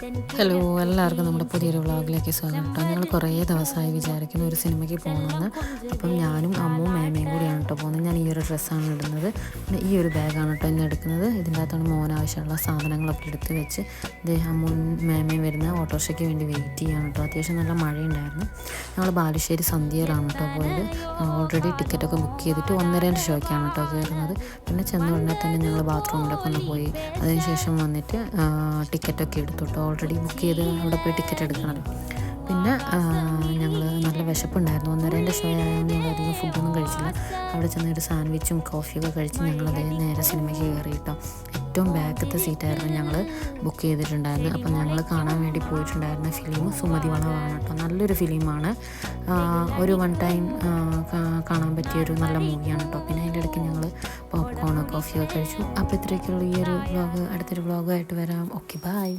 Hello, എല്ലാവർക്കും നമ്മുടെ പുതിയൊരു വ്ളോഗിലേക്ക് സ്വാഗതം കേട്ടോ. ഞങ്ങൾ കുറേ ദിവസമായി വിചാരിക്കുന്ന ഒരു സിനിമയ്ക്ക് പോകണമെന്ന്. അപ്പം ഞാനും അമ്മും മേമയും കൂടിയാണ് കേട്ടോ പോകുന്നത്. ഞാൻ ഈ ഒരു ഡ്രസ്സാണ് ഇടുന്നത്. പിന്നെ ഈ ഒരു ബാഗാണ് കേട്ടോ ഇന്ന് എടുക്കുന്നത്. ഇതിൻ്റെ അകത്താണ് മോന് ആവശ്യമുള്ള സാധനങ്ങളൊക്കെ എടുത്ത് വെച്ച് അമ്മും മേമയും വരുന്ന ഓട്ടോറിക്ഷയ്ക്ക് വേണ്ടി വെയിറ്റ് ചെയ്യാണ് കേട്ടോ. അത്യാവശ്യം നല്ല മഴയുണ്ടായിരുന്നു. ഞങ്ങൾ ബാലുശ്ശേരി സന്ധ്യയിലാണ് കേട്ടോ പോയത്. ഓൾറെഡി ടിക്കറ്റൊക്കെ ബുക്ക് ചെയ്തിട്ട് 1:30 ഷോയ്ക്കാണ് കേട്ടോ കയറുന്നത്. പിന്നെ ചെന്ന ഉടനെ തന്നെ ഞങ്ങൾ ബാത്റൂമിലൊക്കെ ഒന്ന് പോയി. അതിനുശേഷം വന്നിട്ട് ടിക്കറ്റൊക്കെ എടുത്തു കേട്ടോ. ഓൾറെഡി ബുക്ക് ചെയ്ത് അവിടെ പോയി ടിക്കറ്റ് എടുക്കണമല്ലോ. പിന്നെ ഞങ്ങൾ നല്ല വിശപ്പുണ്ടായിരുന്നു. 1:30 ഷോ ആയതുകൊണ്ട് ഞങ്ങൾ അധികം ഫുഡൊന്നും കഴിച്ചില്ല. അവിടെ ചെന്നൊരു സാൻഡ്വിച്ചും കോഫിയൊക്കെ കഴിച്ച് ഞങ്ങളത് നേരെ സിനിമയ്ക്ക് കയറി കേട്ടോ. ഏറ്റവും ബാക്കത്തെ സീറ്റായിരുന്നു ഞങ്ങൾ ബുക്ക് ചെയ്തിട്ടുണ്ടായിരുന്നു. അപ്പം ഞങ്ങൾ കാണാൻ വേണ്ടി പോയിട്ടുണ്ടായിരുന്ന ഫിലിം സുമതി വളവാണ് കേട്ടോ. നല്ലൊരു ഫിലിമാണ്. ഒരു വൺ ടൈം കാണാൻ പറ്റിയൊരു നല്ല മൂവിയാണ് കേട്ടോ. പിന്നെ അതിൻ്റെ ഇടയ്ക്ക് ഞങ്ങൾ പോപ്കോൺ കോഫിയൊക്കെ കഴിച്ചു. അപ്പോൾ ഇത്രയൊക്കെയുള്ള ഈ ഒരു വ്ളോഗ്. അടുത്തൊരു വ്ളോഗായിട്ട് വരാം. Okay, by.